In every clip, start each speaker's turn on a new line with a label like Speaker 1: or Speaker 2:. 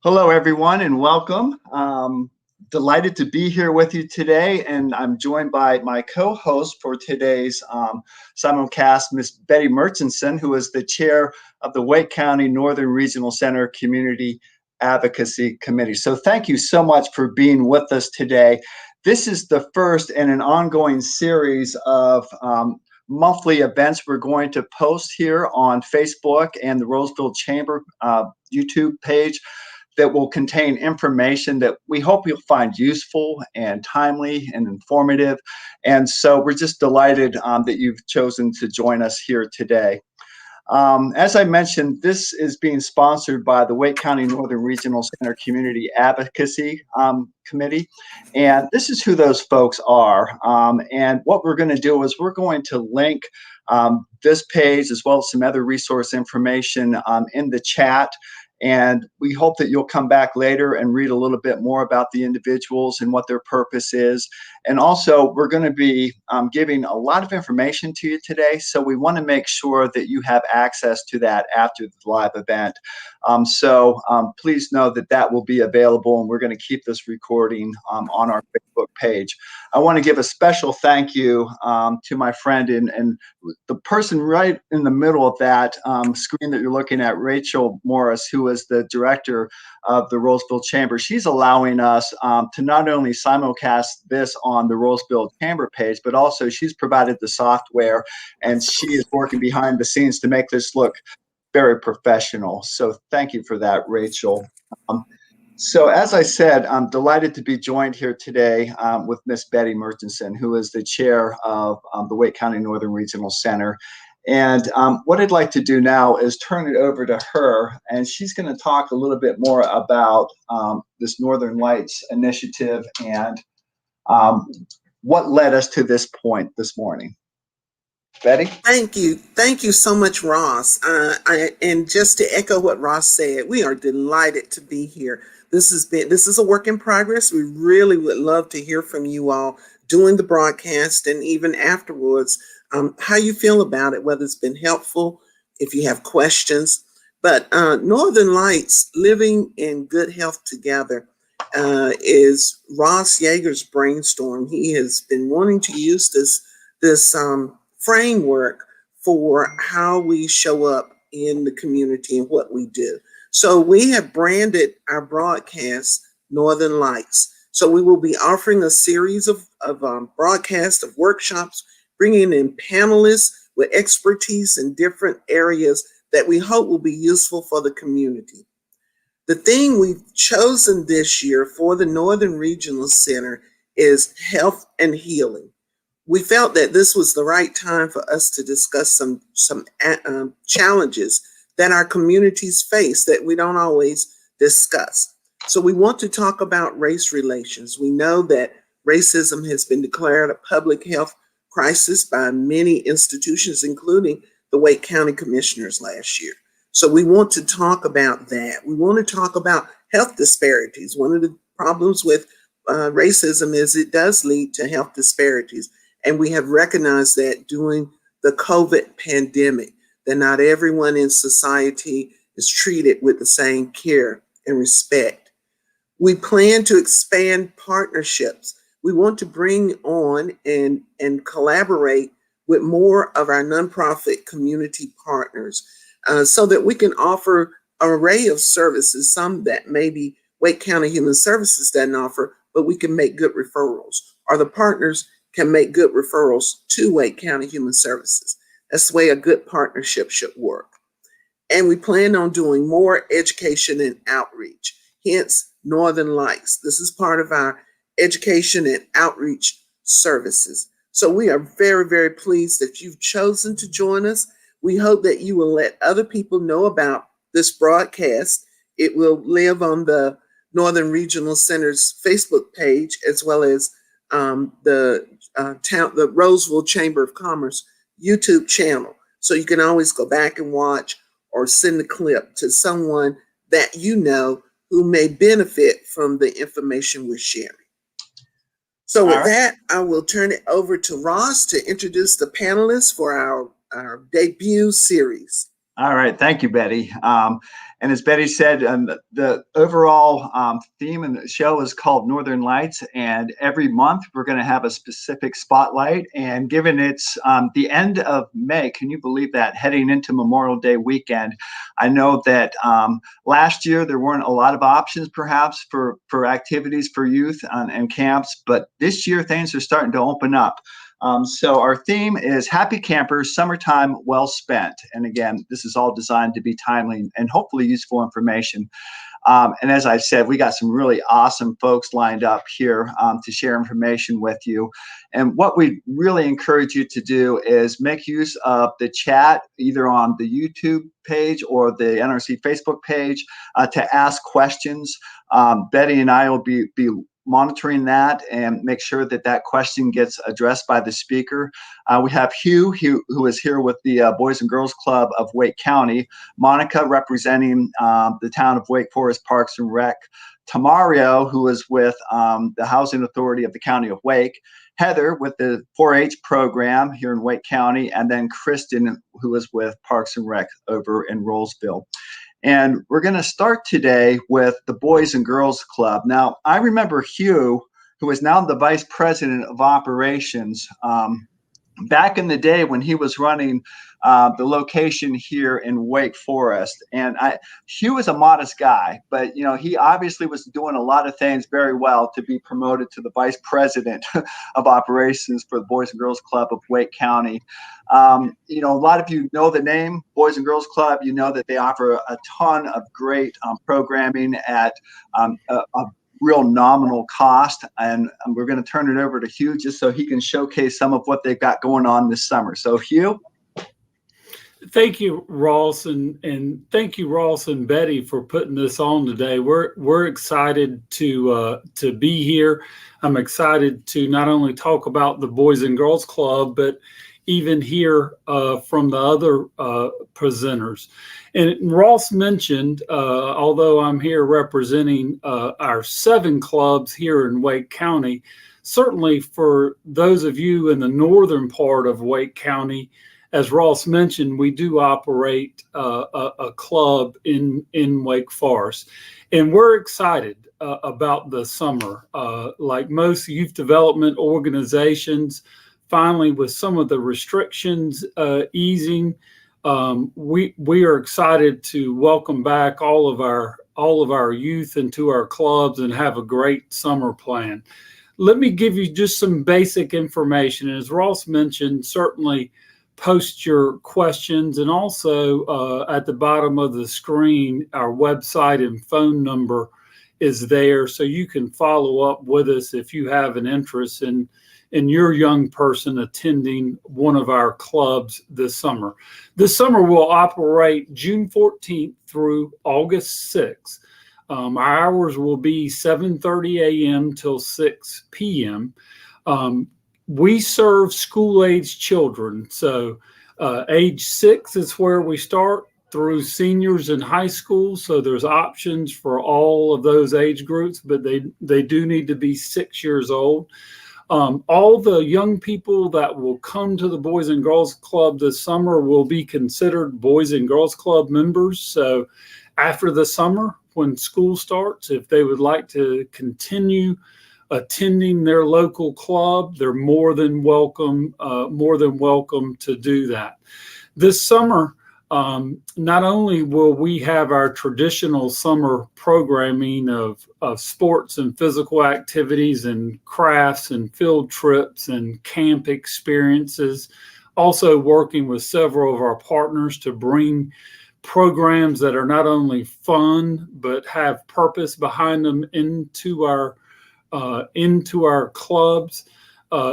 Speaker 1: Hello, everyone, and welcome. Delighted to be here with you today, and I'm joined by my co-host for today's simulcast, Miss Betty Murchison, who is the chair of the Wake County Northern Regional Center Community Advocacy Committee. So thank you so much for being with us today. This is the first in an ongoing series of monthly events we're going to post here on Facebook and the Roseville Chamber YouTube page that will contain information that we hope you'll find useful and timely and informative. And so we're just delighted that you've chosen to join us here today. As I mentioned, this is being sponsored by the Wake County Northern Regional Center Community Advocacy Committee. And this is who those folks are. And what we're going to do is we're going to link this page as well as some other resource information in the chat. And we hope that you'll come back later and read a little bit more about the individuals and what their purpose is. And also, we're going to be giving a lot of information to you today. So we want to make sure that you have access to that after the live event. So please know that that will be available, and we're going to keep this recording on our Facebook page. I want to give a special thank you to my friend and the person right in the middle of that screen that you're looking at, Rachel Morris, who is the director of the Roseville Chamber. She's allowing us to not only simulcast this on the Roseville Chamber page, but also she's provided the software, and she is working behind the scenes to make this look very professional. So thank you for that, Rachel. So as I said, I'm delighted to be joined here today with Miss Betty Murchison, who is the chair of the Wake County Northern Regional Center. And what I'd like to do now is turn it over to her, and she's going to talk a little bit more about this Northern Lights initiative and what led us to this point this morning. Betty?
Speaker 2: Thank you. Thank you so much, Ross. And just to echo what Ross said, we are delighted to be here. This is a work in progress. We really would love to hear from you all during the broadcast and even afterwards, how you feel about it, whether it's been helpful, if you have questions. But Northern Lights, Living in Good Health Together, is Ross Yeager's brainstorm. He has been wanting to use this framework for how we show up in the community and what we do. So we have branded our broadcast Northern Lights. So we will be offering a series of broadcasts of workshops, bringing in panelists with expertise in different areas that we hope will be useful for the community. The thing we've chosen this year for the Northern Regional Center is health and healing. We felt that this was the right time for us to discuss some challenges that our communities face that we don't always discuss. So we want to talk about race relations. We know that racism has been declared a public health crisis by many institutions, including the Wake County Commissioners last year. So we want to talk about that. We want to talk about health disparities. One of the problems with racism is it does lead to health disparities. And we have recognized that during the COVID pandemic, that not everyone in society is treated with the same care and respect. We plan to expand partnerships. We want to bring on and collaborate with more of our nonprofit community partners so that we can offer an array of services, some that maybe Wake County Human Services doesn't offer, but we can make good referrals, or the partners can make good referrals to Wake County Human Services. That's the way a good partnership should work. And we plan on doing more education and outreach, hence Northern Lights. This is part of our education and outreach services. So we are very, very pleased that you've chosen to join us. We hope that you will let other people know about this broadcast. It will live on the Northern Regional Center's Facebook page, as well as the Roseville Chamber of Commerce YouTube channel. So you can always go back and watch or send a clip to someone that you know who may benefit from the information we're sharing. So with that, I will turn it over to Ross to introduce the panelists for our debut series.
Speaker 1: All right. Thank you, Betty. And as Betty said, the overall theme in the show is called Northern Lights. And every month we're going to have a specific spotlight. And given it's the end of May, can you believe that, heading into Memorial Day weekend? I know that last year there weren't a lot of options perhaps for activities for youth and camps, but this year things are starting to open up. So our theme is Happy Campers, Summertime Well Spent. And again, this is all designed to be timely and hopefully useful information. And as I said, we got some really awesome folks lined up here to share information with you. And what we really encourage you to do is make use of the chat, either on the YouTube page or the NRC Facebook page, to ask questions. Betty and I will be monitoring that and make sure that that question gets addressed by the speaker. We have Hugh, who is here with the Boys and Girls Club of Wake County, Monica representing the town of Wake Forest Parks and Rec, Tamario, who is with the Housing Authority of the County of Wake, Heather with the 4-H program here in Wake County, and then Kristen, who is with Parks and Rec over in Rollsville. And we're going to start today with the Boys and Girls Club. Now, I remember Hugh, who is now the Vice President of Operations, back in the day when he was running the location here in Wake Forest. And Hugh is a modest guy, but he obviously was doing a lot of things very well to be promoted to the Vice President of Operations for the Boys and Girls Club of Wake County. A lot of you know the name Boys and Girls Club. You know that they offer a ton of great programming at a real nominal cost. And we're going to turn it over to Hugh just so he can showcase some of what they've got going on this summer. So Hugh.
Speaker 3: Thank you, Ross, and thank you, Ross and Betty, for putting this on today. We're excited to be here. I'm excited to not only talk about the Boys and Girls Club, but even hear from the other presenters. And Ross mentioned, although I'm here representing our 7 clubs here in Wake County, certainly for those of you in the northern part of Wake County, as Ross mentioned, we do operate a club in Wake Forest. And we're excited about the summer. Like most youth development organizations, finally, with some of the restrictions easing, we are excited to welcome back all of our youth into our clubs and have a great summer plan. Let me give you just some basic information. As Ross mentioned, certainly post your questions, and also at the bottom of the screen, our website and phone number is there, so you can follow up with us if you have an interest in your young person attending one of our clubs this summer. This summer will operate June 14th through August 6th. Our hours will be 7:30 a.m. till 6 p.m. We serve school-age children, so age 6 is where we start through seniors in high school. So there's options for all of those age groups, but they do need to be 6 years old. All the young people that will come to the Boys and Girls Club this summer will be considered Boys and Girls Club members. So after the summer, when school starts, if they would like to continue attending their local club, they're more than welcome to do that. This summer, not only will we have our traditional summer programming of sports and physical activities and crafts and field trips and camp experiences, also working with several of our partners to bring programs that are not only fun but have purpose behind them into our clubs.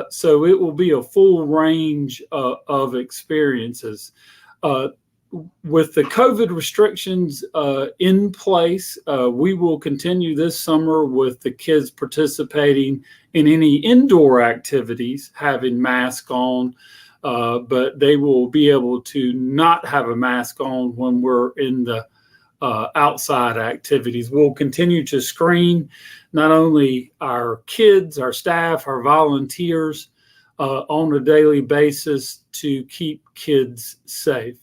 Speaker 3: So it will be a full range of experiences. With the COVID restrictions in place, we will continue this summer with the kids participating in any indoor activities, having masks on, but they will be able to not have a mask on when we're in the outside activities. We'll continue to screen not only our kids, our staff, our volunteers on a daily basis to keep kids safe.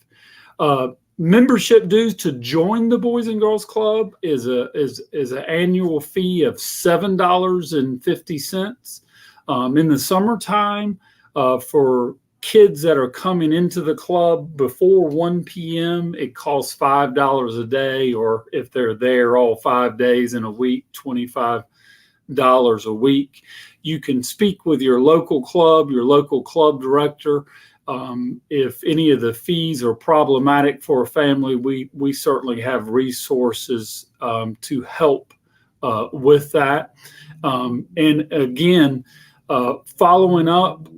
Speaker 3: Membership dues to join the Boys and Girls Club is an annual fee of $7.50. In the summertime, for kids that are coming into the club before 1 p.m., it costs $5 a day, or if they're there all 5 days in a week, $25 a week. You can speak with your local club director. If any of the fees are problematic for a family, we certainly have resources to help with that. And again, following up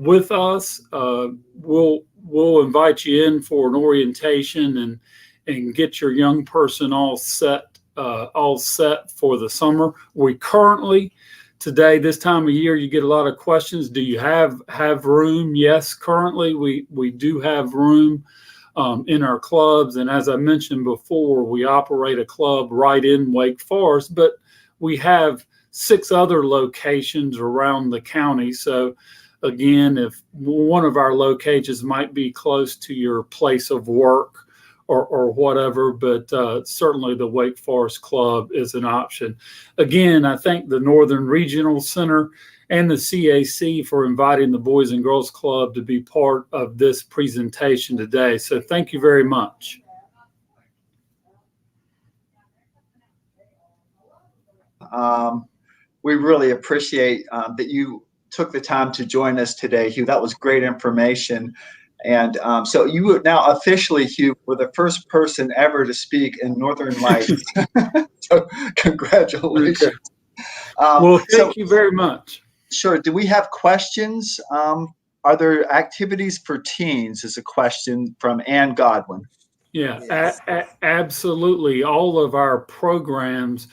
Speaker 3: with us, we'll invite you in for an orientation and get your young person all set for the summer. We currently, today, this time of year, you get a lot of questions. Do you have room? Yes, currently we do have room in our clubs. And as I mentioned before, we operate a club right in Wake Forest, but we have 6 other locations around the county. So again, if one of our locations might be close to your place of work or whatever, but certainly the Wake Forest Club is an option. Again, I thank the Northern Regional Center and the CAC for inviting the Boys and Girls Club to be part of this presentation today. So thank you very much.
Speaker 1: We really appreciate that you took the time to join us today, Hugh. That was great information. And so you now officially, Hugh, were the first person ever to speak in Northern Lights. So congratulations.
Speaker 3: Okay. Well, thank you very much.
Speaker 1: Sure. Do we have questions? Are there activities for teens is a question from Ann Godwin.
Speaker 3: Yeah, yes. Absolutely. All of our programs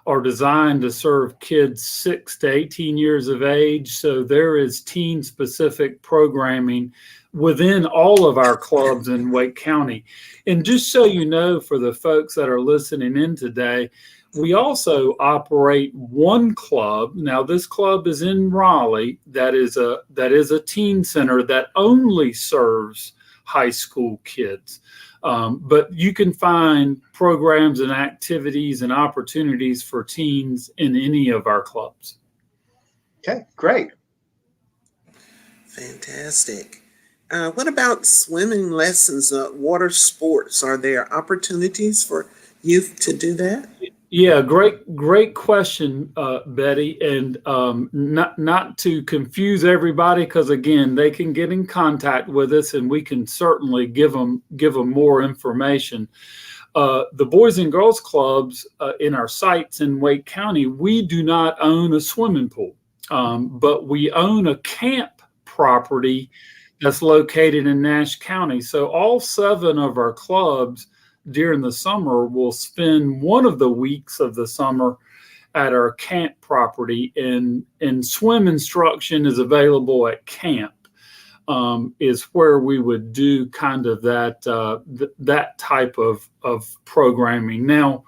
Speaker 3: are designed to serve kids 6 to 18 years of age. So there is teen-specific programming within all of our clubs in Wake County. And just so you know, for the folks that are listening in today, we also operate one club. Now, this club is in Raleigh. That is a teen center that only serves high school kids. But you can find programs and activities and opportunities for teens in any of our clubs.
Speaker 1: Okay, great.
Speaker 2: Fantastic. What about swimming lessons, water sports? Are there opportunities for youth to do that?
Speaker 3: Yeah, great question, Betty. And not to confuse everybody, because again, they can get in contact with us, and we can certainly give them more information. The Boys and Girls Clubs in our sites in Wake County, we do not own a swimming pool, but we own a camp property that's located in Nash County. So all 7 of our clubs during the summer will spend one of the weeks of the summer at our camp property, and swim instruction is available at camp. Is where we would do kind of that type of programming. Now,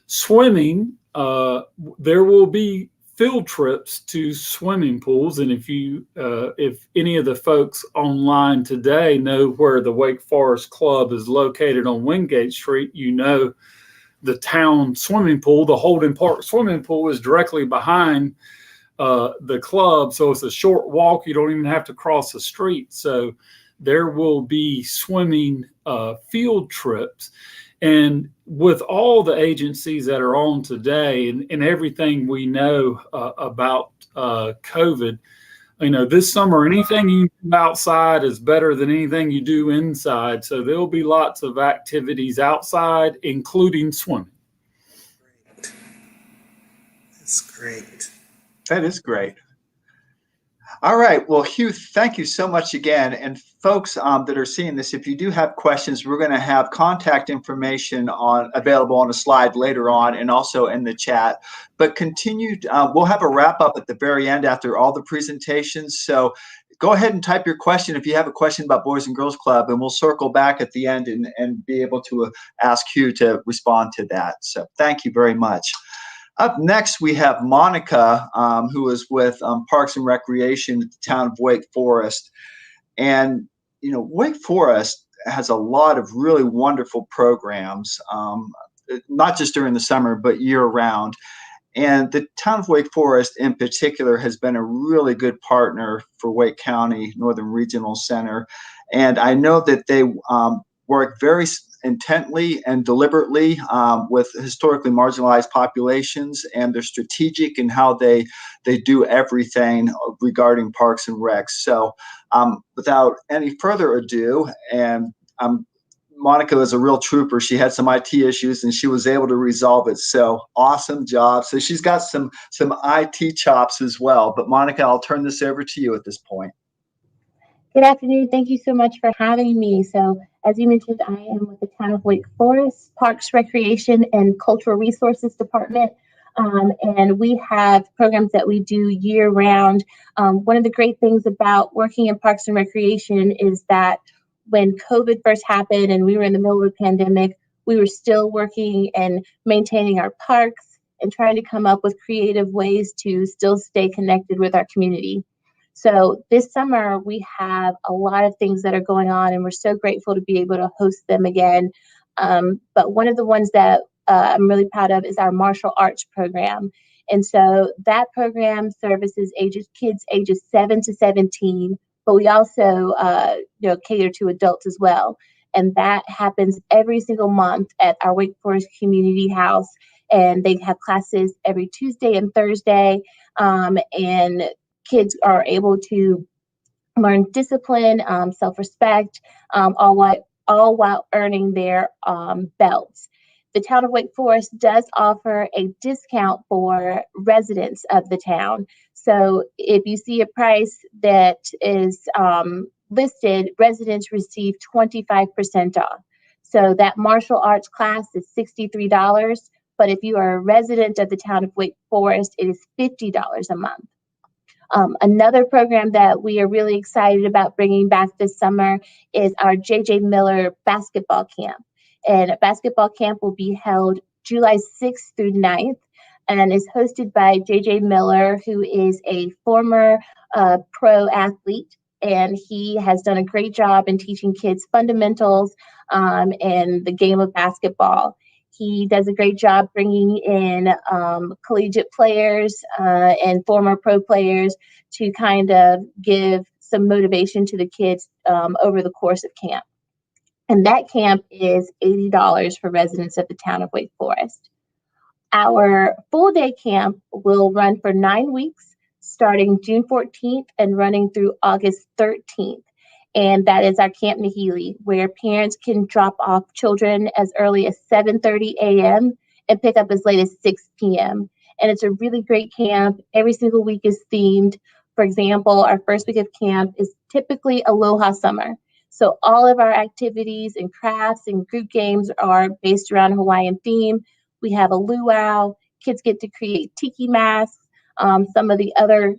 Speaker 3: swimming, there will be field trips to swimming pools, and if any of the folks online today know where the Wake Forest Club is located on Wingate Street, you know the town swimming pool, the Holden Park swimming pool, is directly behind the club, so it's a short walk. You don't even have to cross the street. So there will be swimming field trips. And with all the agencies that are on today and everything we know about COVID, this summer, anything you do outside is better than anything you do inside. So there'll be lots of activities outside, including swimming.
Speaker 2: Great. That's great.
Speaker 1: That is great. All right. Well, Hugh, thank you so much again. And folks that are seeing this, if you do have questions, we're going to have contact information available on a slide later on and also in the chat. But we'll have a wrap up at the very end after all the presentations. So go ahead and type your question if you have a question about Boys and Girls Club, and we'll circle back at the end and be able to ask Hugh to respond to that. So thank you very much. Up next, we have Monica, who is with Parks and Recreation at the town of Wake Forest. And, Wake Forest has a lot of really wonderful programs, not just during the summer, but year round. And the town of Wake Forest in particular has been a really good partner for Wake County Northern Regional Center. And I know that they work very intently and deliberately with historically marginalized populations, and they're strategic in how they do everything regarding parks and recs. So without any further ado, and Monica is a real trooper. She had some IT issues and she was able to resolve it. So awesome job. So she's got some IT chops as well. But Monica, I'll turn this over to you at this point.
Speaker 4: Good afternoon. Thank you so much for having me. So as you mentioned, I am with the Town of Wake Forest Parks, Recreation, and Cultural Resources Department. And we have programs that we do year round. One of the great things about working in Parks and Recreation is that when COVID first happened and we were in the middle of the pandemic, we were still working and maintaining our parks and trying to come up with creative ways to still stay connected with our community. So this summer, we have a lot of things that are going on, and we're so grateful to be able to host them again. But one of the ones that I'm really proud of is our martial arts program. And so that program services kids ages 7 to 17, but we also cater to adults as well. And that happens every single month at our Wake Forest Community House. And they have classes every Tuesday and Thursday. And kids are able to learn discipline, self-respect, all while earning their belts. The town of Wake Forest does offer a discount for residents of the town. So if you see a price that is listed, residents receive 25% off. So that martial arts class is $63, but if you are a resident of the town of Wake Forest, it is $50 a month. Another program that we are really excited about bringing back this summer is our J.J. Miller basketball camp. And a basketball camp will be held July 6th through 9th and is hosted by J.J. Miller, who is a former pro athlete. And he has done a great job in teaching kids fundamentals and the game of basketball. He does a great job bringing in collegiate players and former pro players to kind of give some motivation to the kids over the course of camp. And that camp is $80 for residents of the town of Wake Forest. Our full day camp will run for 9 weeks, starting June 14th and running through August 13th. And that is our Camp Nahili, where parents can drop off children as early as 7:30 a.m. and pick up as late as 6 p.m. And it's a really great camp. Every single week is themed. For example, our first week of camp is typically Aloha Summer. So all of our activities and crafts and group games are based around a Hawaiian theme. We have a luau. Kids get to create tiki masks. Some of the other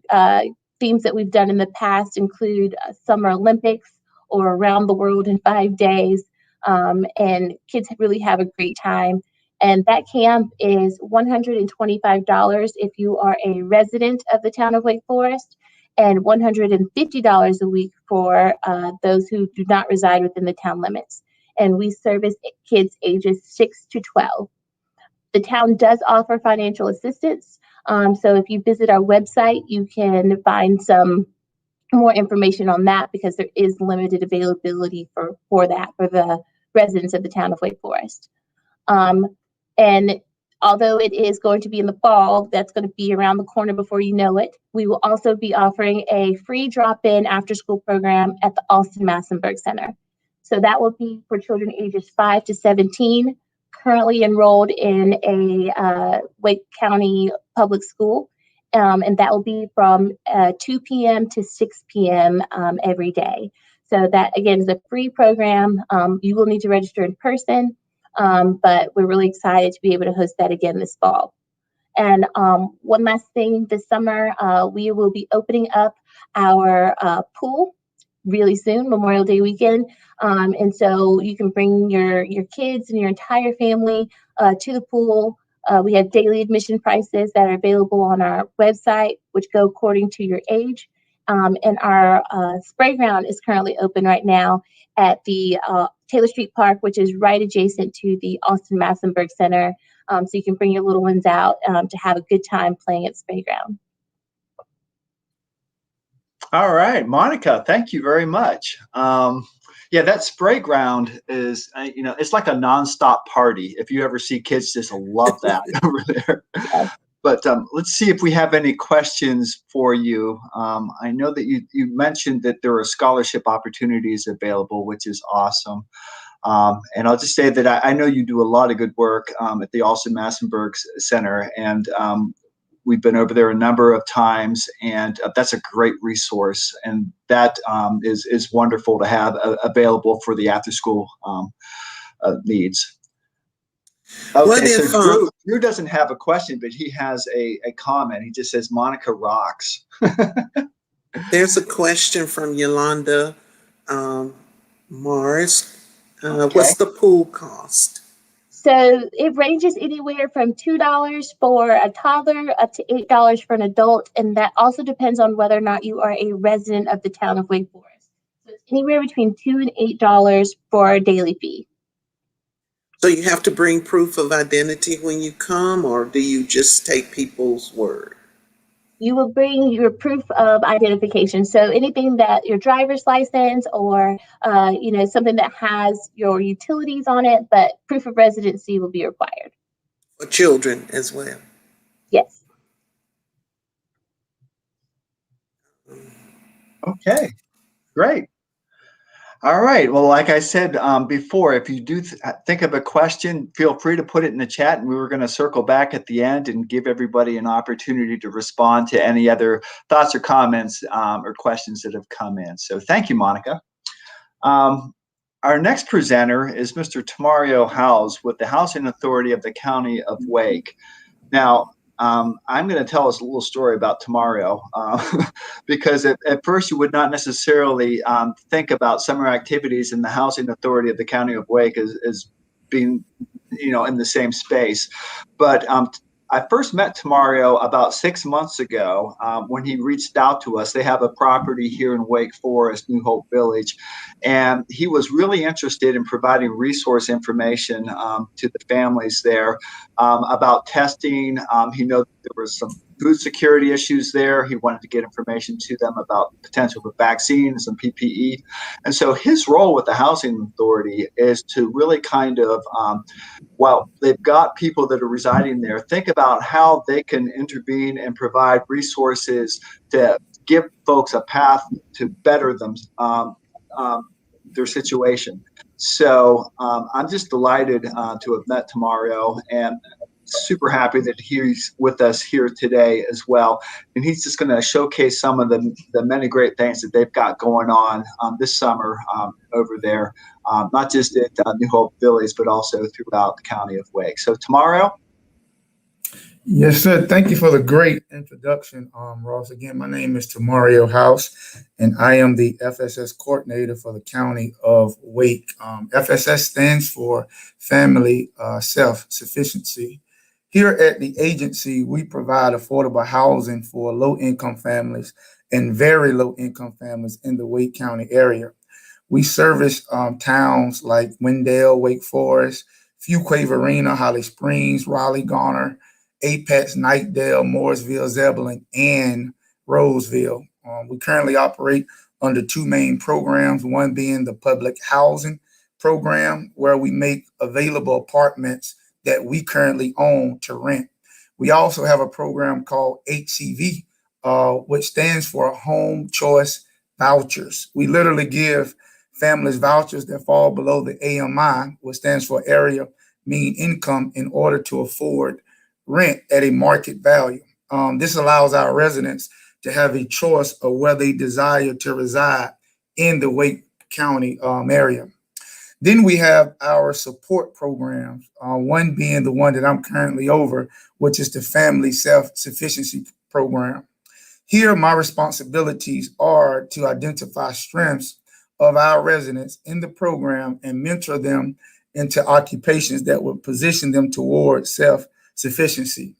Speaker 4: themes that we've done in the past include Summer Olympics or Around the World in 5 days. And kids really have a great time. And that camp is $125 if you are a resident of the town of Wake Forest, and $150 a week for those who do not reside within the town limits. And we service kids ages 6 to 12. The town does offer financial assistance. So if you visit our website, you can find some more information on that, because there is limited availability for the residents of the town of Wake Forest. And although it is going to be in the fall, that's going to be around the corner before you know it. We will also be offering a free drop-in after-school program at the Alston Massenburg Center. So that will be for children ages 5 to 17, currently enrolled in a Wake County public school. And that will be from 2 p.m. to 6 p.m. Every day. So that, again, is a free program. You will need to register in person. But we're really excited to be able to host that again this fall. And one last thing, this summer, we will be opening up our pool really soon, Memorial Day weekend. And so you can bring your kids and your entire family to the pool. We have daily admission prices that are available on our website, which go according to your age. And our spray ground is currently open right now at the Taylor Street Park, which is right adjacent to the Austin Massenburg Center. So you can bring your little ones out to have a good time playing at Spayground.
Speaker 1: All right, Monica, thank you very much. Yeah, that spray ground is, it's like a nonstop party. If you ever see kids, just love that over there.
Speaker 4: Yes.
Speaker 1: But let's see if we have any questions for you. I know that you mentioned that there are scholarship opportunities available, which is awesome. And I'll just say that I know you do a lot of good work at the Austin Massenburg Center, and we've been over there a number of times, and that's a great resource, and that is wonderful to have available for the after-school needs. Okay, so Drew doesn't have a question, but he has a comment. He just says, Monica rocks.
Speaker 2: There's a question from Yolanda Morris.
Speaker 1: Okay.
Speaker 2: What's the pool cost?
Speaker 4: So it ranges anywhere from $2 for a toddler up to $8 for an adult. And that also depends on whether or not you are a resident of the town of Wake Forest. So it's anywhere between $2 and $8 for a daily fee.
Speaker 2: So you have to bring proof of identity when you come, or do you just take people's word?
Speaker 4: You will bring your proof of identification. So anything that your driver's license or, something that has your utilities on it, but proof of residency will be required.
Speaker 2: For children as well?
Speaker 4: Yes.
Speaker 1: Okay, great. All right. Well, like I said before, if you do think of a question, feel free to put it in the chat, and we were going to circle back at the end and give everybody an opportunity to respond to any other thoughts or comments or questions that have come in. So thank you, Monica. Our next presenter is Mr. Tamario Howes with the Housing Authority of the County of Wake. Now, I'm going to tell us a little story about Tamario because at first you would not necessarily think about summer activities in the Housing Authority of the County of Wake as being, in the same space. But I first met Tamario about 6 months ago when he reached out to us. They have a property here in Wake Forest, New Hope Village, and he was really interested in providing resource information to the families there about testing. He knew there was some food security issues there. He wanted to get information to them about the potential for vaccines and PPE. And so his role with the Housing Authority is to really kind of, they've got people that are residing there, think about how they can intervene and provide resources to give folks a path to better them, their situation. So I'm just delighted to have met Tamario, and super happy that he's with us here today as well. And he's just going to showcase some of the many great things that they've got going on this summer over there, not just at New Hope Village, but also throughout the County of Wake. So Tamario?
Speaker 5: Yes, sir. Thank you for the great introduction, Ross. Again, my name is Tamario Howes, and I am the FSS coordinator for the County of Wake. FSS stands for Family Self-Sufficiency. Here at the agency, we provide affordable housing for low-income families and very low-income families in the Wake County area. We service towns like Wendell, Wake Forest, Fuquay-Varina, Holly Springs, Raleigh, Garner, Apex, Knightdale, Mooresville, Zebulon, and Roseville. We currently operate under two main programs, one being the public housing program, where we make available apartments that we currently own to rent. We also have a program called HCV, which stands for Home Choice Vouchers. We literally give families vouchers that fall below the AMI, which stands for Area Mean Income, in order to afford rent at a market value. This allows our residents to have a choice of where they desire to reside in the Wake County area. Then we have our support programs, one being the one that I'm currently over, which is the Family Self-Sufficiency Program. Here, my responsibilities are to identify strengths of our residents in the program and mentor them into occupations that will position them towards self-sufficiency.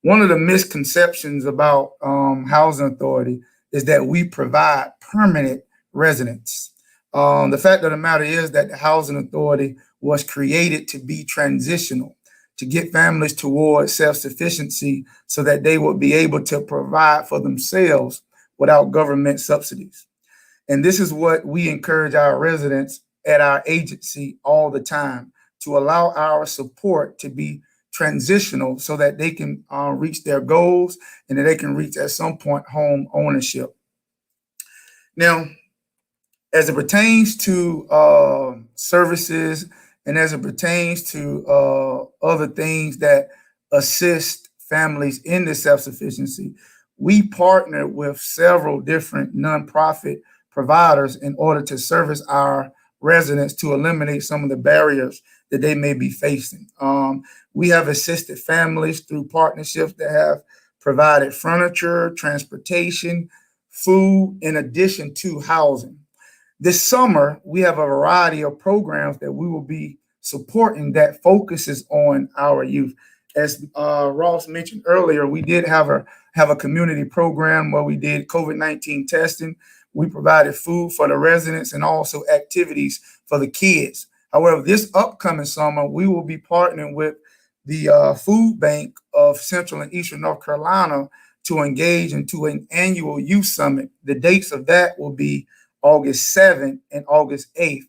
Speaker 5: One of the misconceptions about Housing Authority is that we provide permanent residence. The fact of the matter is that the housing authority was created to be transitional, to get families towards self-sufficiency so that they would be able to provide for themselves without government subsidies. And this is what we encourage our residents at our agency all the time, to allow our support to be transitional so that they can reach their goals and that they can reach at some point home ownership. Now, as it pertains to services and as it pertains to other things that assist families in this self-sufficiency, we partner with several different nonprofit providers in order to service our residents to eliminate some of the barriers that they may be facing. We have assisted families through partnerships that have provided furniture, transportation, food, in addition to housing. This summer, we have a variety of programs that we will be supporting that focuses on our youth. As Ross mentioned earlier, we did have a community program where we did COVID-19 testing. We provided food for the residents and also activities for the kids. However, this upcoming summer, we will be partnering with the Food Bank of Central and Eastern North Carolina to engage into an annual youth summit. The dates of that will be August 7th and August 8th.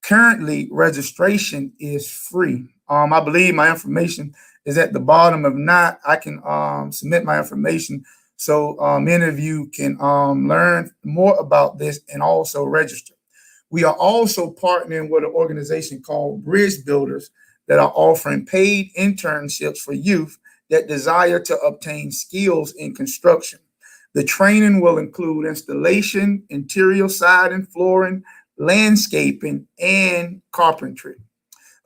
Speaker 5: Currently, registration is free. I believe my information is at the bottom. If not, I can submit my information so many of you can learn more about this and also register. We are also partnering with an organization called Bridge Builders that are offering paid internships for youth that desire to obtain skills in construction. The training will include installation, interior siding, flooring, landscaping, and carpentry.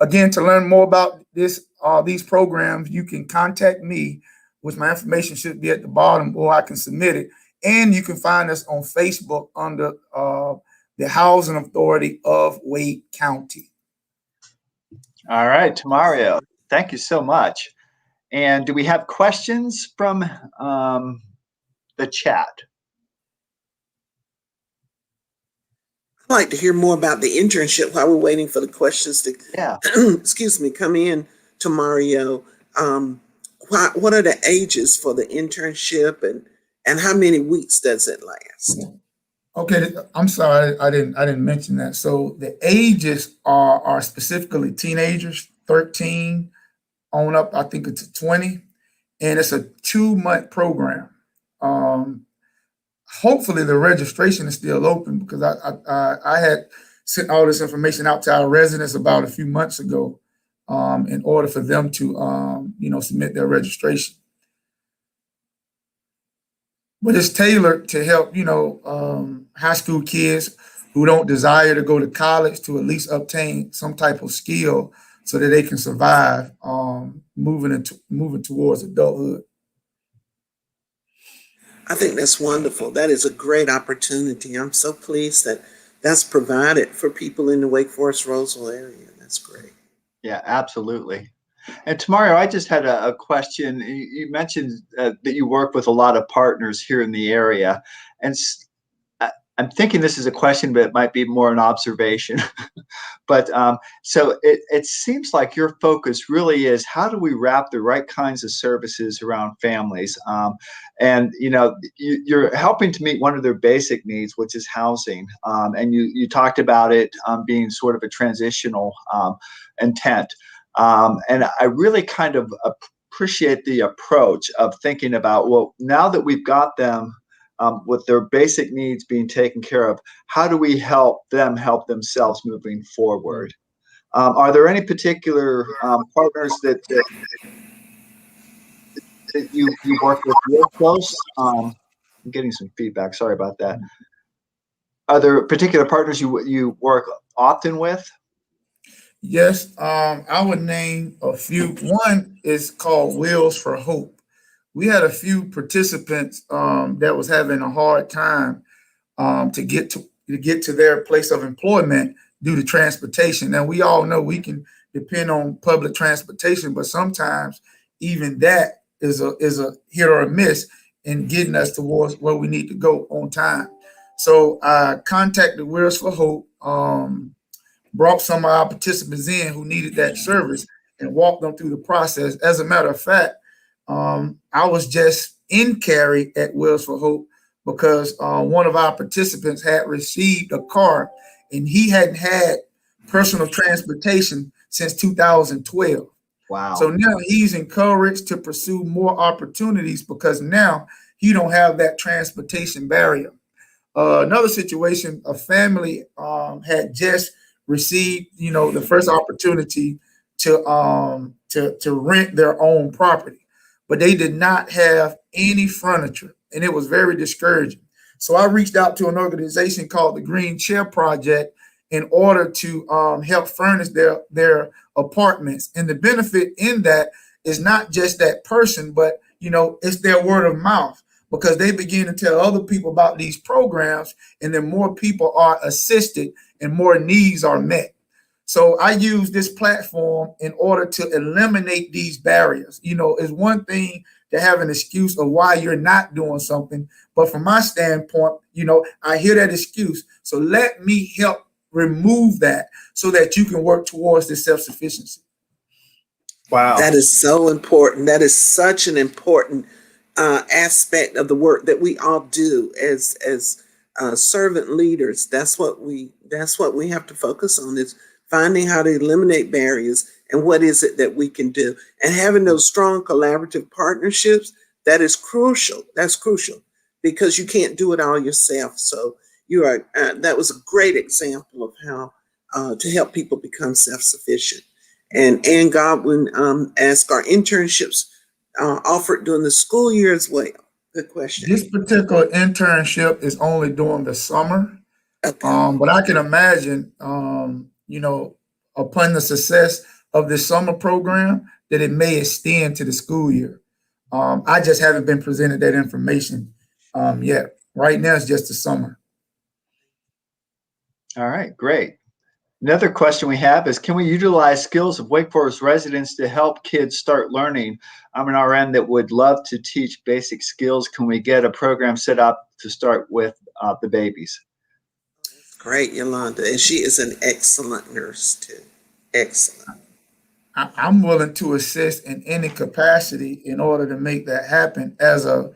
Speaker 5: Again, to learn more about these programs, you can contact me, which my information should be at the bottom, or I can submit it. And you can find us on Facebook under the Housing Authority of Wake County.
Speaker 1: All right, Tamario, thank you so much. And do we have questions from the chat?
Speaker 2: I'd like to hear more about the internship while we're waiting for the questions to excuse me, come in to Mario. What are the ages for the internship and how many weeks does it last?
Speaker 5: Okay, I'm sorry, I didn't mention that. So the ages are specifically teenagers, 13 on up, I think it's 20, and it's a 2-month program. Hopefully the registration is still open because I had sent all this information out to our residents about a few months ago in order for them to submit their registration. But it's tailored to help high school kids who don't desire to go to college to at least obtain some type of skill so that they can survive moving towards adulthood.
Speaker 2: I think that's wonderful. That is a great opportunity. I'm so pleased that that's provided for people in the Wake Forest Roseville area. That's great.
Speaker 1: Yeah, absolutely. And Tamario, I just had a question. You mentioned that you work with a lot of partners here in the area, and I'm thinking this is a question, but it might be more an observation. But so it seems like your focus really is how do we wrap the right kinds of services around families? And you're helping to meet one of their basic needs, which is housing. And you talked about it being sort of a transitional intent. And I really kind of appreciate the approach of thinking about, well, now that we've got them with their basic needs being taken care of, how do we help them help themselves moving forward? Are there any particular partners that you work with real close? I'm getting some feedback. Sorry about that. Are there particular partners you work often with?
Speaker 5: Yes, I would name a few. One is called Wheels for Hope. We had a few participants that was having a hard time to get to their place of employment due to transportation. Now we all know we can depend on public transportation, but sometimes even that is a hit or a miss in getting us towards where we need to go on time. So I contacted Wheels for Hope brought some of our participants in who needed that service and walked them through the process. As a matter of fact, I was just in Cary at Wheels for Hope because one of our participants had received a car and he hadn't had personal transportation since 2012.
Speaker 1: Wow.
Speaker 5: So now he's encouraged to pursue more opportunities because now he don't have that transportation barrier. Another situation, a family had just received, the first opportunity to rent their own property, but they did not have any furniture, and it was very discouraging. So I reached out to an organization called the Green Chair Project in order to help furnish their apartments. And the benefit in that is not just that person, but it's their word of mouth, because they begin to tell other people about these programs, and then more people are assisted and more needs are met. So I use this platform in order to eliminate these barriers. It's one thing to have an excuse of why you're not doing something, but from my standpoint, I hear that excuse. So let me help remove that so that you can work towards this self-sufficiency.
Speaker 1: Wow.
Speaker 2: That is so important. That is such an important aspect of the work that we all do as servant leaders. That's what we have to focus on, is finding how to eliminate barriers and what is it that we can do. And having those strong collaborative partnerships, that is crucial. That's crucial because you can't do it all yourself. So that was a great example of how to help people become self-sufficient. And Ann Godwin asked, are internships offered during the school year as well? Good question.
Speaker 5: This particular internship is only during the summer.
Speaker 2: Okay.
Speaker 5: But I can imagine, upon the success of this summer program, that it may extend to the school year. I just haven't been presented that information yet. Right now, it's just the summer.
Speaker 1: All right, great. Another question we have is, can we utilize skills of Wake Forest residents to help kids start learning? I'm an RN that would love to teach basic skills. Can we get a program set up to start with the babies?
Speaker 2: Great, Yolanda. And she is an excellent nurse too. Excellent.
Speaker 5: I'm willing to assist in any capacity in order to make that happen as a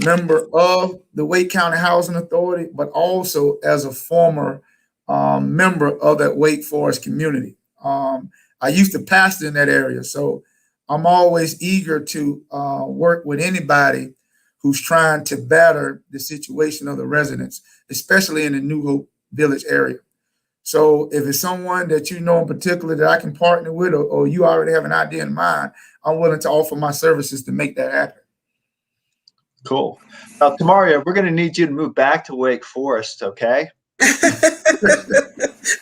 Speaker 5: member of the Wake County Housing Authority, but also as a former member of that Wake Forest community. I used to pastor in that area, so I'm always eager to work with anybody who's trying to better the situation of the residents, especially in the New Hope Village area. So if it's someone that you know in particular that I can partner with, or you already have an idea in mind, I'm willing to offer my services to make that happen.
Speaker 1: Cool. Tamaria, we're going to need you to move back to Wake Forest, okay?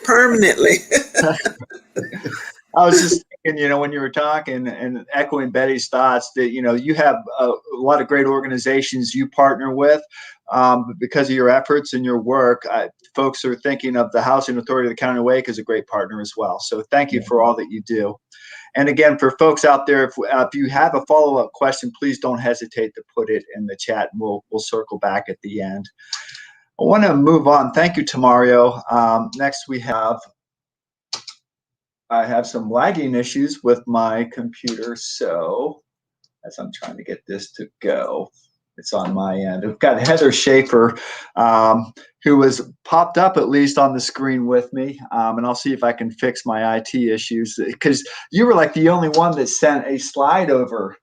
Speaker 2: Permanently.
Speaker 1: I was just thinking, when you were talking and echoing Betty's thoughts, that, you have a lot of great organizations you partner with because of your efforts and your work. Folks are thinking of the Housing Authority of the County of Wake as a great partner as well. So thank you for all that you do. And again, for folks out there, if you have a follow-up question, please don't hesitate to put it in the chat, and we'll circle back at the end. I want to move on. Thank you, Tamario. Next, I have some lagging issues with my computer, so as I'm trying to get this to go, it's on my end. We've got Heather Schaefer, who has popped up at least on the screen with me, and I'll see if I can fix my IT issues, because you were like the only one that sent a slide over,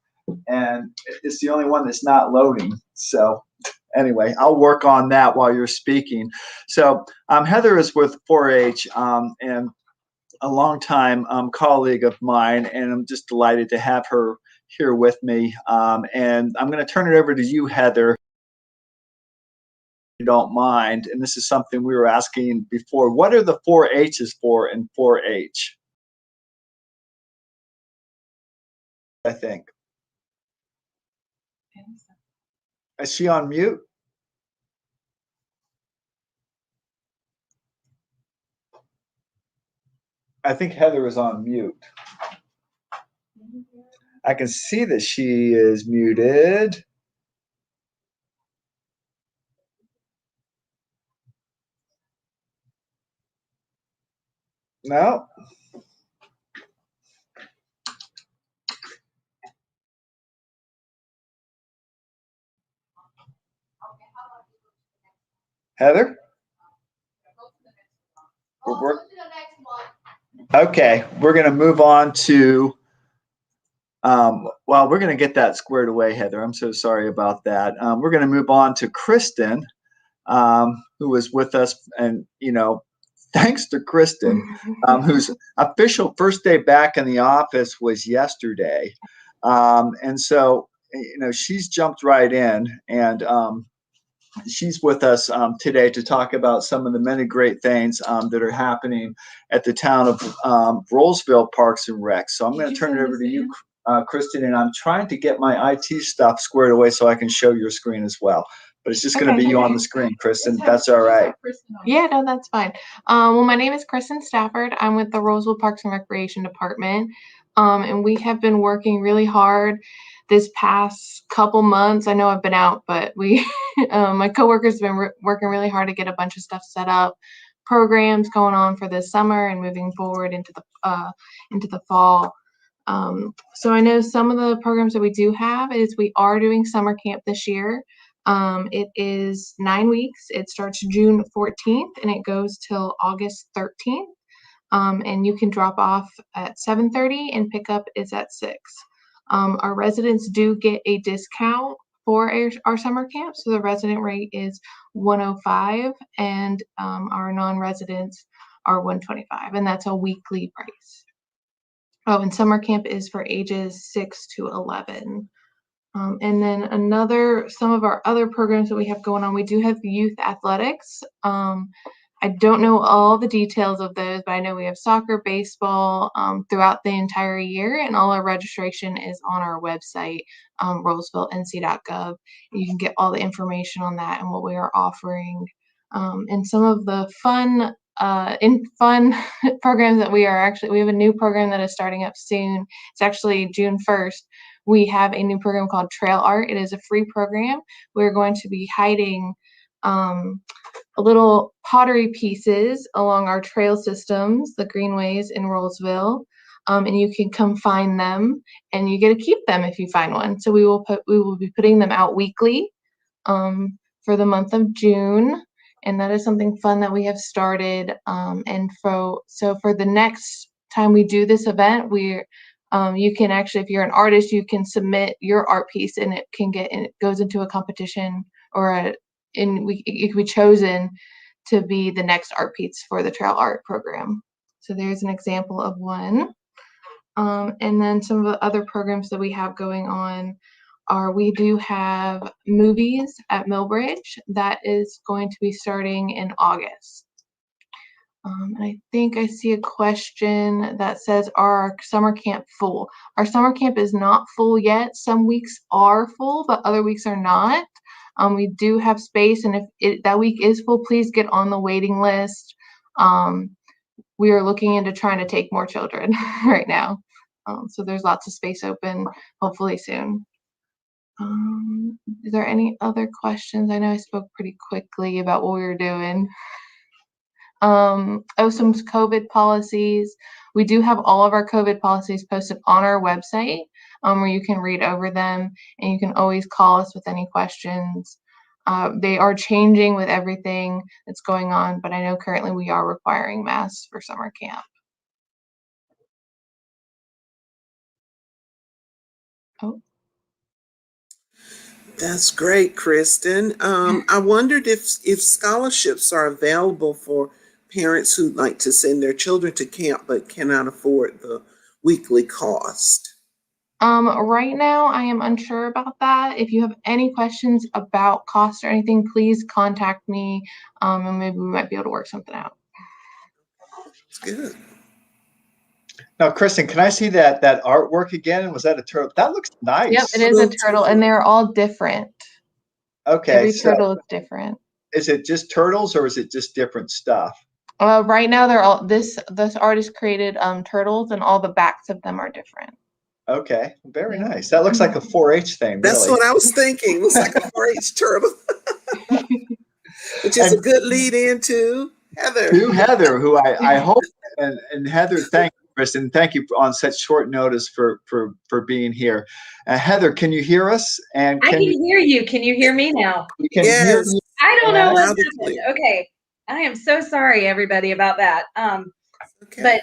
Speaker 1: and it's the only one that's not loading. So anyway, I'll work on that while you're speaking. So Heather is with 4-H and a longtime colleague of mine, and I'm just delighted to have her here with me. And I'm going to turn it over to you, Heather, if you don't mind. And this is something we were asking before. What are the 4-H's for in 4-H? I think. Is she on mute? I think Heather is on mute. I can see that she is muted. No. Heather? Okay, we're going to move on to, well, we're going to get that squared away, Heather. I'm so sorry about that. We're going to move on to Kristen, who was with us. And, thanks to Kristen, whose official first day back in the office was yesterday. And so, she's jumped right in, and she's with us today to talk about some of the many great things that are happening at the town of Rollsville Parks and Rec. So I'm going to turn it over to you, Kristen, and I'm trying to get my IT stuff squared away so I can show your screen as well. But it's just going to be you on the screen, Kristen. That's all right.
Speaker 6: Yeah, no, that's fine. Well, my name is Kristen Stafford. I'm with the Roseville Parks and Recreation Department. And we have been working really hard this past couple months. I know I've been out, but my coworkers have been working really hard to get a bunch of stuff set up, programs going on for this summer and moving forward into the fall. So I know some of the programs that we do have is we are doing summer camp this year. It is 9 weeks. It starts June 14th and it goes till August 13th. And you can drop off at 7:30 and pick up is at 6. Our residents do get a discount for our summer camp. So the resident rate is $105 and our non-residents are $125, and that's a weekly price. Oh, and summer camp is for ages 6 to 11. And then some of our other programs that we have going on, we do have youth athletics. I don't know all the details of those, but I know we have soccer, baseball throughout the entire year, and all our registration is on our website, rosevillenc.gov. You can get all the information on that and what we are offering. And some of the fun programs that we have a new program that is starting up soon. It's actually June 1st. We have a new program called Trail Art. It is a free program. We're going to be hiding little pottery pieces along our trail systems, the greenways in Rollsville, and you can come find them, and you get to keep them if you find one. So we will be putting them out weekly for the month of June, and that is something fun that we have started. So for the next time we do this event, you can actually, if you're an artist, you can submit your art piece, and it goes into a competition, it can be chosen to be the next art piece for the trail art program. So there's an example of one. And then some of the other programs that we have going on we do have movies at Millbridge that is going to be starting in August. I think I see a question that says, are our summer camp full? Our summer camp is not full yet. Some weeks are full, but other weeks are not. We do have space, and if that week is full, please get on the waiting list. We are looking into trying to take more children right now. So there's lots of space open, hopefully soon. Is there any other questions? I know I spoke pretty quickly about what we were doing. Some COVID policies. We do have all of our COVID policies posted on our website, where you can read over them, and you can always call us with any questions. They are changing with everything that's going on, but I know currently we are requiring masks for summer camp. Oh.
Speaker 2: That's great, Kristen. I wondered if scholarships are available for parents who'd like to send their children to camp but cannot afford the weekly cost.
Speaker 6: Right now, I am unsure about that. If you have any questions about cost or anything, please contact me, and maybe we might be able to work something out.
Speaker 2: That's good.
Speaker 1: Now, Kristen, can I see that artwork again? Was that a turtle? That looks nice.
Speaker 6: Yep, it is a turtle, and they're all different.
Speaker 1: Okay.
Speaker 6: Every turtle is different.
Speaker 1: Is it just turtles, or is it just different stuff?
Speaker 6: Right now, they're all this artist created turtles, and all the backs of them are different.
Speaker 1: Okay, very nice. That looks like a 4-H thing.
Speaker 2: That's
Speaker 1: really.
Speaker 2: what I was thinking. It looks like a 4-H turtle, which is a good lead in too. Heather.
Speaker 1: To Heather, who I hope, and Heather, thank you, Kristen. Thank you on such short notice for being here. Heather, can you hear us? And
Speaker 7: I can hear you. Can you hear me now?
Speaker 1: we can hear
Speaker 2: Yes.
Speaker 1: you.
Speaker 7: I don't know what
Speaker 2: Loud and
Speaker 7: happened.
Speaker 2: clear.
Speaker 7: Okay. I am so sorry, everybody, about that.
Speaker 2: Okay.
Speaker 7: But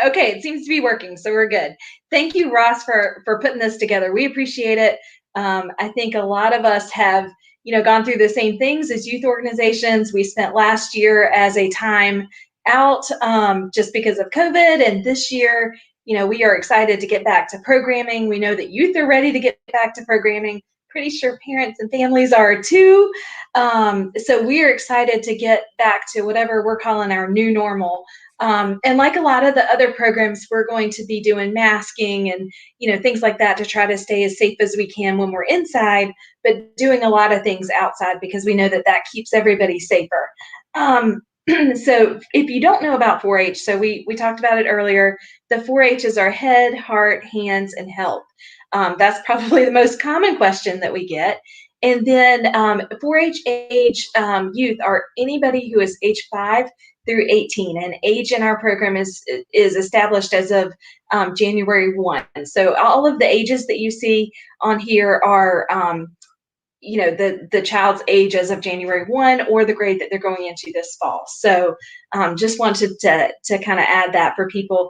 Speaker 7: okay, it seems to be working, so we're good. Thank you, Ross, for putting this together. We appreciate it. I think a lot of us have, gone through the same things as youth organizations. We spent last year as a time out just because of COVID, and this year, we are excited to get back to programming. We know that youth are ready to get back to programming. Pretty sure parents and families are too. So we are excited to get back to whatever we're calling our new normal. And like a lot of the other programs, we're going to be doing masking and things like that to try to stay as safe as we can when we're inside, but doing a lot of things outside because we know that that keeps everybody safer. So if you don't know about 4-H, so we talked about it earlier, the 4-H is our head, heart, hands, and health. That's probably the most common question that we get. And then 4-H age youth are anybody who is age 5 through 18, and age in our program is established as of January 1. So all of the ages that you see on here are the child's age as of January 1 or the grade that they're going into this fall. So just wanted to kind of add that for people.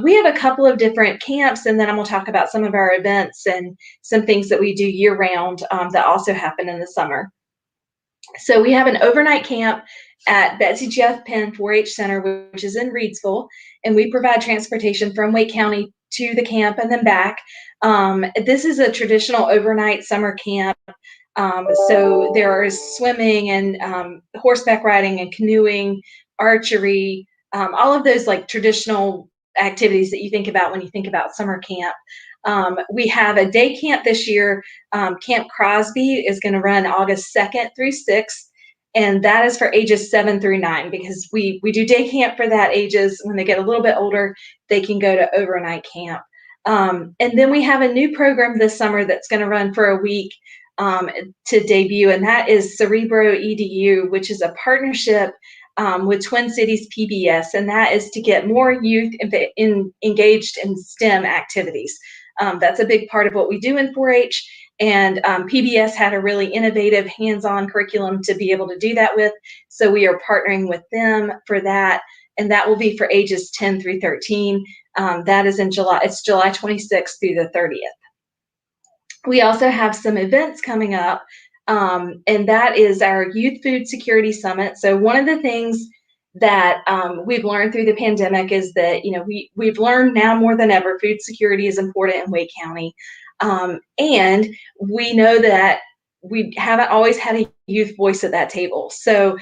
Speaker 7: We have a couple of different camps, and then I'm going to talk about some of our events and some things that we do year round that also happen in the summer. So we have an overnight camp at Betsy Jeff Penn 4-H Center, which is in Reidsville, and we provide transportation from Wake County to the camp and then back. This is a traditional overnight summer camp. So there is swimming and horseback riding and canoeing, archery, all of those like traditional activities that you think about when you think about summer camp. We have a day camp this year. Camp Crosby is going to run August 2nd through 6th, and that is for ages 7 through 9 because we do day camp for that ages. When they get a little bit older, they can go to overnight camp. And then we have a new program this summer that's going to run for a week to debut, and that is Cerebral Edu, which is a partnership with Twin Cities PBS, and that is to get more youth engaged in STEM activities. That's a big part of what we do in 4-H, and PBS had a really innovative hands-on curriculum to be able to do that with, so we are partnering with them for that, and that will be for ages 10 through 13. That is in July. It's July 26th through the 30th. We also have some events coming up, and that is our Youth Food Security Summit. So one of the things that we've learned through the pandemic is that, we've learned now more than ever, food security is important in Wake County. And we know that we haven't always had a youth voice at that table. So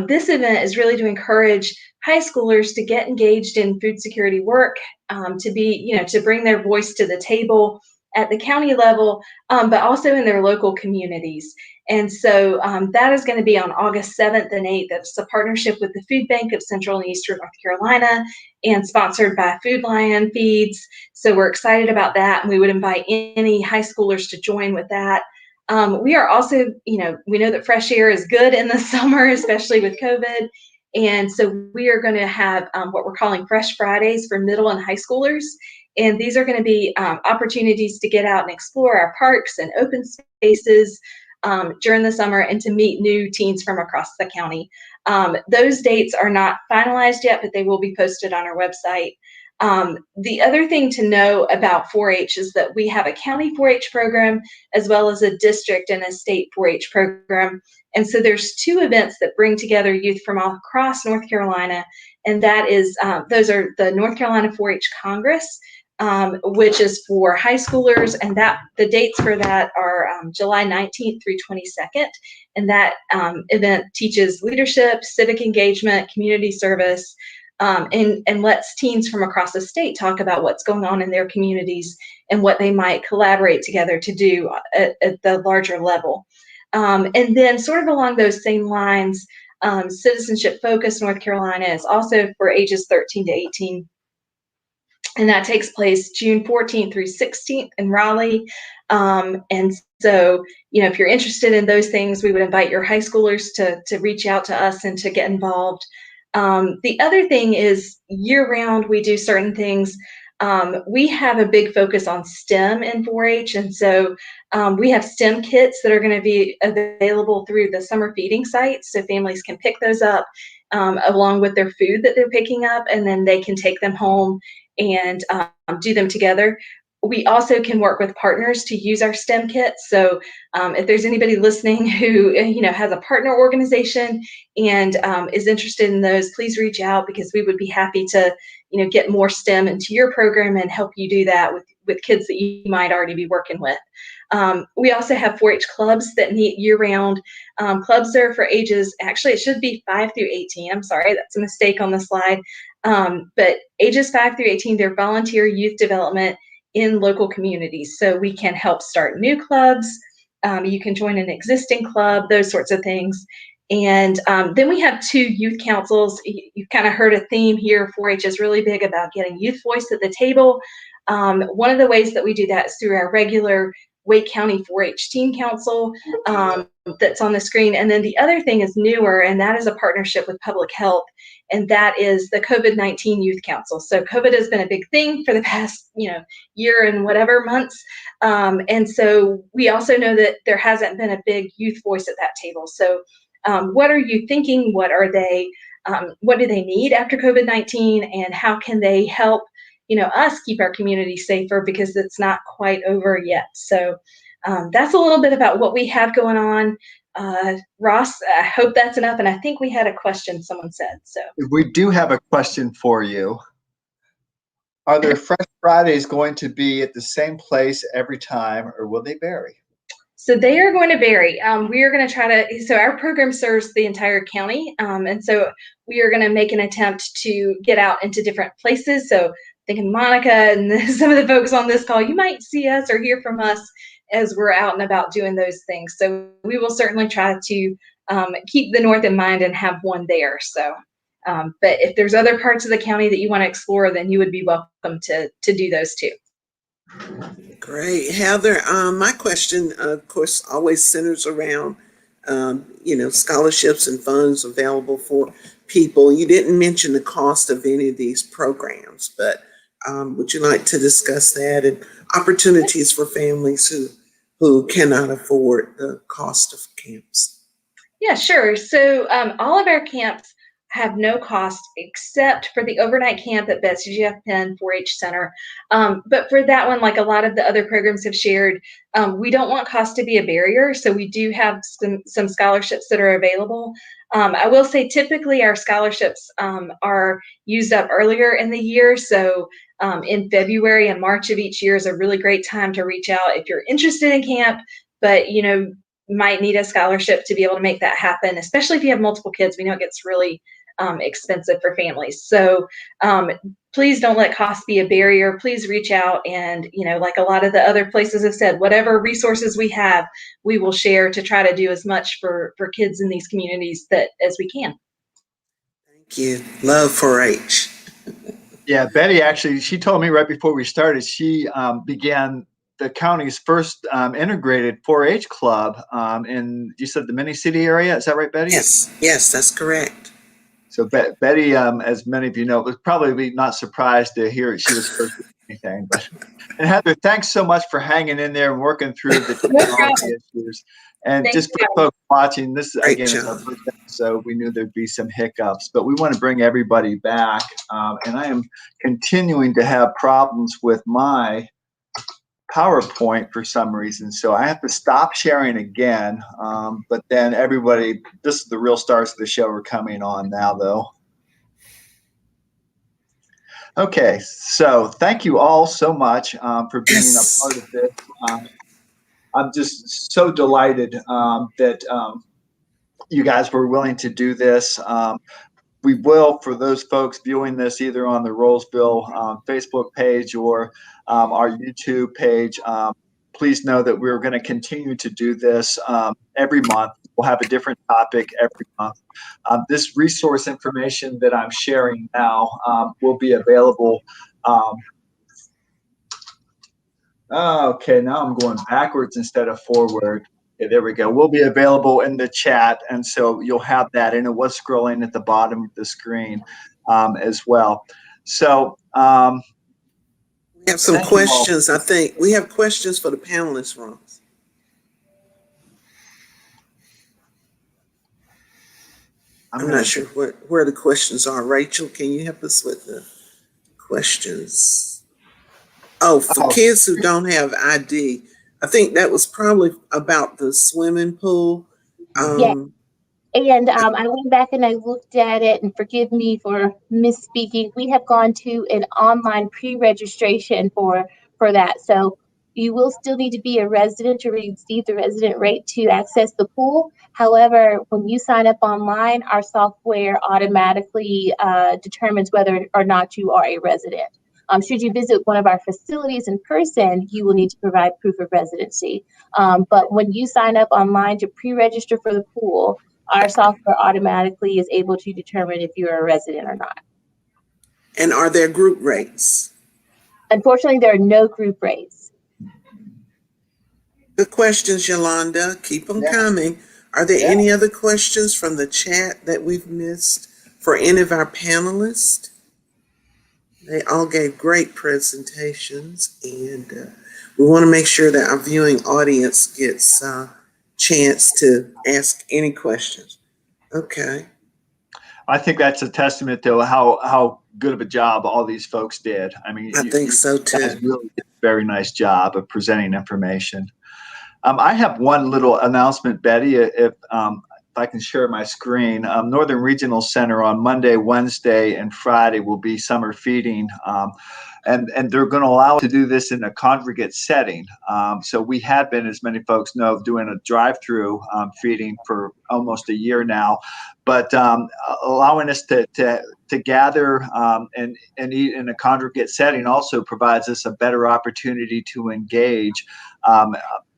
Speaker 7: this event is really to encourage high schoolers to get engaged in food security work, to be, to bring their voice to the table at the county level, but also in their local communities. And so that is going to be on August 7th and 8th. That's a partnership with the Food Bank of Central and Eastern North Carolina and sponsored by Food Lion Feeds. So we're excited about that, and we would invite any high schoolers to join with that. We are also, we know that fresh air is good in the summer, especially with COVID. And so we are going to have what we're calling Fresh Fridays for middle and high schoolers. And these are going to be opportunities to get out and explore our parks and open spaces during the summer and to meet new teens from across the county. Those dates are not finalized yet, but they will be posted on our website. The other thing to know about 4-H is that we have a county 4-H program as well as a district and a state 4-H program. And so there's two events that bring together youth from all across North Carolina. And that is, those are the North Carolina 4-H Congress, which is for high schoolers, and that the dates for that are July 19th through 22nd. And that event teaches leadership, civic engagement, community service, and lets teens from across the state talk about what's going on in their communities and what they might collaborate together to do at the larger level. And then sort of along those same lines, Citizenship Focus North Carolina is also for ages 13 to 18. and that takes place June 14th through 16th in Raleigh. And so, if you're interested in those things, we would invite your high schoolers to reach out to us and to get involved. The other thing is year-round, we do certain things. We have a big focus on STEM in 4-H, and so we have STEM kits that are going to be available through the summer feeding site, so families can pick those up along with their food that they're picking up, and then they can take them home and do them together. We also can work with partners to use our STEM kits. So if there's anybody listening who has a partner organization and is interested in those, please reach out, because we would be happy to get more STEM into your program and help you do that with kids that you might already be working with. We also have 4-H clubs that meet year-round. Clubs are for ages, actually it should be 5 through 18. I'm sorry, that's a mistake on the slide. But ages 5 through 18, they're volunteer youth development in local communities. So we can help start new clubs. You can join an existing club, those sorts of things. And then we have 2 youth councils. You've kind of heard a theme here. 4-H is really big about getting youth voice at the table. One of the ways that we do that is through our regular Wake County 4-H Teen Council that's on the screen. And then the other thing is newer, and that is a partnership with public health, and that is the COVID-19 Youth Council. So COVID has been a big thing for the past year and whatever months. And so we also know that there hasn't been a big youth voice at that table. So what are you thinking? What are they? What do they need after COVID-19? And how can they help us keep our community safer, because it's not quite over yet. So that's a little bit about what we have going on. Ross, I hope that's enough. And I think we had a question someone said. So
Speaker 1: We do have a question for you. Are there Fresh Fridays going to be at the same place every time, or will they vary?
Speaker 7: So they are going to vary. We are going to try to, so our program serves the entire county. And so we are going to make an attempt to get out into different places. So thinking Monica and some of the folks on this call, you might see us or hear from us as we're out and about doing those things. So we will certainly try to keep the North in mind and have one there. So, but if there's other parts of the county that you want to explore, then you would be welcome to do those too.
Speaker 2: Great. Heather, my question, of course, always centers around, scholarships and funds available for people. You didn't mention the cost of any of these programs, but would you like to discuss that and opportunities for families who cannot afford the cost of camps?
Speaker 7: Yeah, sure. So all of our camps have no cost except for the overnight camp at Betsy Jeff Penn 4-H Center. But for that one, like a lot of the other programs have shared, we don't want cost to be a barrier. So we do have some scholarships that are available. I will say typically our scholarships are used up earlier in the year. So in February and March of each year is a really great time to reach out if you're interested in camp, but might need a scholarship to be able to make that happen, especially if you have multiple kids. We know it gets really expensive for families. So please don't let cost be a barrier. Please reach out, and like a lot of the other places have said, whatever resources we have, we will share to try to do as much for kids in these communities as we can.
Speaker 2: Thank you. Love 4-H.
Speaker 1: Yeah, Betty, actually, she told me right before we started, she began the county's first integrated 4-H club in, you said, the Mini-City area. Is that right, Betty?
Speaker 2: Yes, that's correct.
Speaker 1: So Betty, as many of you know, was probably not surprised to hear she was first with anything. But, and Heather, thanks so much for hanging in there and working through the technology issues. And
Speaker 7: Thanks,
Speaker 1: just for folks watching, this again is our first episode. We knew there'd be some hiccups, but we want to bring everybody back. And I am continuing to have problems with my PowerPoint for some reason, so I have to stop sharing again. But then everybody, this is the real stars of the show are coming on now, though. Okay, so thank you all so much for being a part of this. I'm just so delighted that you guys were willing to do this. We will, for those folks viewing this either on the Rollsville Facebook page or our YouTube page, please know that we're going to continue to do this every month. We'll have a different topic every month. This resource information that I'm sharing now will be available Oh, okay, now I'm going backwards instead of forward. Okay, there we go. We'll be available in the chat, and so you'll have that. And it was scrolling at the bottom of the screen as well. So
Speaker 2: We have some
Speaker 1: thank you all.
Speaker 2: questions. I think we have questions for the panelists, Ross. I'm not sure where the questions are. Rachel, can you help us with the questions? Oh, for kids who don't have ID, I think that was probably about the swimming pool.
Speaker 4: Yeah. And I went back and I looked at it, and forgive me for misspeaking. We have gone to an online pre-registration for that. So you will still need to be a resident to receive the resident rate to access the pool. However, when you sign up online, our software automatically determines whether or not you are a resident. Should you visit one of our facilities in person, you will need to provide proof of residency. But when you sign up online to pre-register for the pool, our software automatically is able to determine if you're a resident or not.
Speaker 2: And are there group rates?
Speaker 4: Unfortunately, there are no group rates.
Speaker 2: Good questions, Yolanda. Keep them coming. Are there any other questions from the chat that we've missed for any of our panelists? They all gave great presentations, and we want to make sure that our viewing audience gets a chance to ask any questions. Okay.
Speaker 1: I think that's a testament to how good of a job all these folks did. I mean,
Speaker 2: I think so too.
Speaker 1: You guys really did a very nice job of presenting information. I have one little announcement, Betty, if I can share my screen. Northern Regional Center on Monday, Wednesday, and Friday will be summer feeding. And they're going to allow us to do this in a congregate setting. So we have been, as many folks know, doing a drive-through feeding for almost a year now. But allowing us to gather and eat in a congregate setting also provides us a better opportunity to engage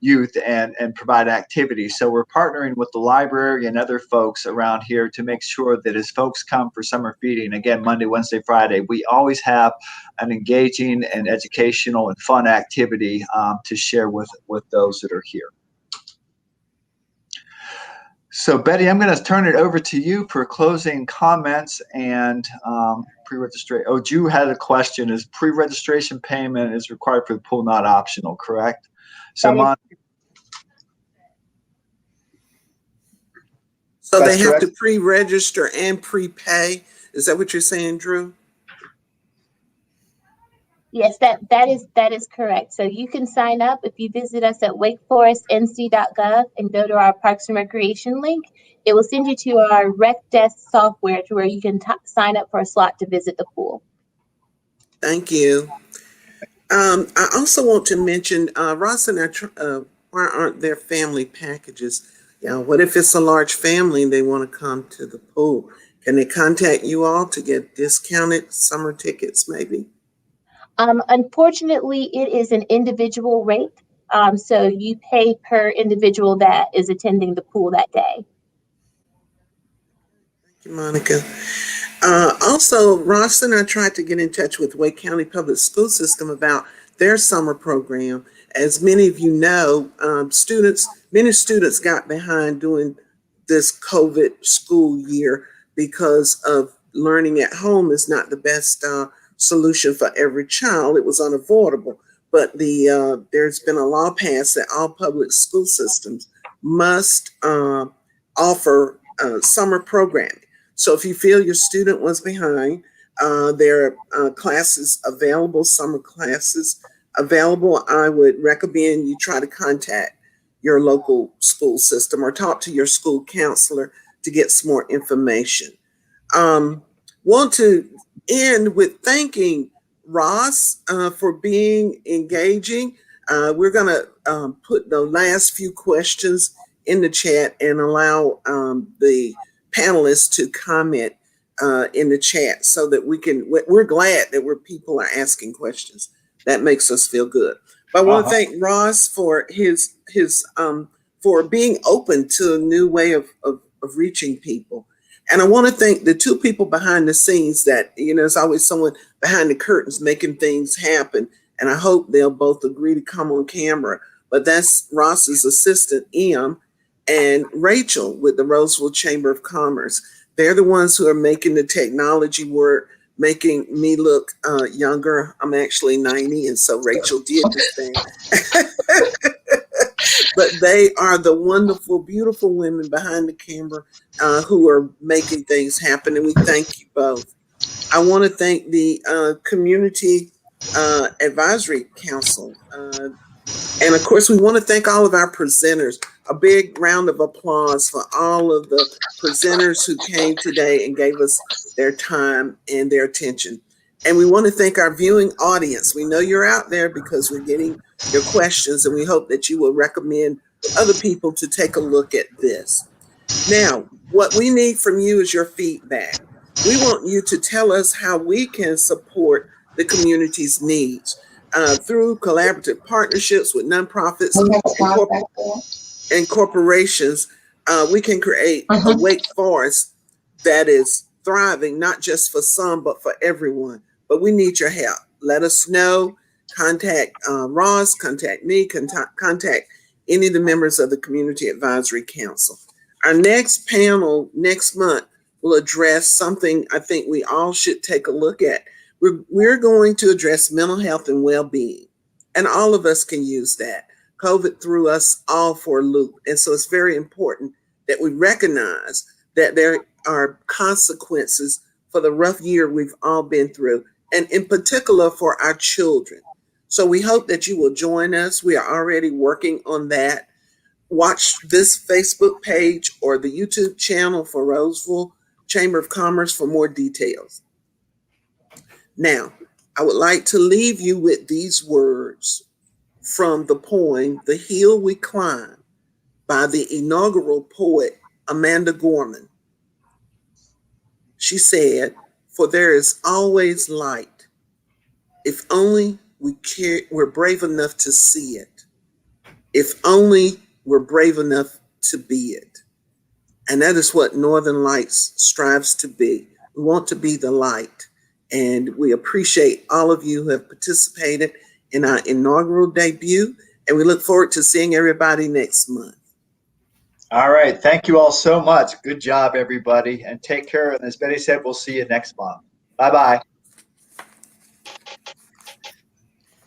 Speaker 1: youth and provide activities. So we're partnering with the library and other folks around here to make sure that as folks come for summer feeding, again, Monday, Wednesday, Friday, we always have an engaging and educational and fun activity to share with those that are here. So Betty, I'm going to turn it over to you for closing comments and pre-registration. Oh, Drew had a question. Is pre-registration payment is required for the pool, not optional, correct? So
Speaker 2: So they have to pre-register and prepay. Is that what you're saying, Drew?
Speaker 4: Yes, that is correct. So you can sign up if you visit us at wakeforestnc.gov and go to our Parks and Recreation link. It will send you to our Rec Desk software to where you can sign up for a slot to visit the pool.
Speaker 2: Thank you. I also want to mention, Ross and I, why aren't there family packages? What if it's a large family and they want to come to the pool? Can they contact you all to get discounted summer tickets maybe?
Speaker 4: Unfortunately, it is an individual rate. So you pay per individual that is attending the pool that day.
Speaker 2: Thank you, Monica. Also, Ross and I tried to get in touch with Wake County Public School System about their summer program. As many of you know, many students got behind doing this COVID school year because of learning at home is not the best solution for every child. It was unavoidable. But there's been a law passed that all public school systems must offer summer programming. So if you feel your student was behind, there are classes available, summer classes available. I would recommend you try to contact your local school system or talk to your school counselor to get some more information. Want to end with thanking Ross for being engaging. We're going to put the last few questions in the chat and allow the panelists to comment in the chat so that we're glad that people are asking questions. That makes us feel good. But I want to thank Ross for his for being open to a new way of reaching people. And I want to thank the two people behind the scenes that, there's always someone behind the curtains making things happen. and I hope they'll both agree to come on camera. But that's Ross's assistant, Em, and Rachel with the Roseville Chamber of Commerce. They're the ones who are making the technology work, making me look younger. I'm actually 90, and so Rachel did this thing. But they are the wonderful, beautiful women behind the camera who are making things happen, and we thank you both. I want to thank the Community Advisory Council. And of course, we want to thank all of our presenters. A big round of applause for all of the presenters who came today and gave us their time and their attention. And we want to thank our viewing audience. We know you're out there because we're getting your questions, and we hope that you will recommend other people to take a look at this. Now, what we need from you is your feedback. We want you to tell us how we can support the community's needs through collaborative partnerships with nonprofits and corporations. We can create a Wake Forest that is thriving, not just for some, but for everyone. But we need your help. Let us know. Contact Ross, contact me, contact any of the members of the Community Advisory Council. Our next panel next month will address something I think we all should take a look at. We're going to address mental health and well-being, and all of us can use that. COVID threw us all for a loop, and so it's very important that we recognize that there are consequences for the rough year we've all been through, and in particular for our children. So we hope that you will join us. We are already working on that. Watch this Facebook page or the YouTube channel for Roseville Chamber of Commerce for more details. Now, I would like to leave you with these words from the poem, The Hill We Climb, by the inaugural poet, Amanda Gorman. She said, "For there is always light, if only we're brave enough to see it, if only we're brave enough to be it." And that is what Northern Lights strives to be. We want to be the light. And we appreciate all of you who have participated in our inaugural debut. And we look forward to seeing everybody next month.
Speaker 1: All right. Thank you all so much. Good job, everybody. And take care. And as Betty said, we'll see you next month. Bye-bye.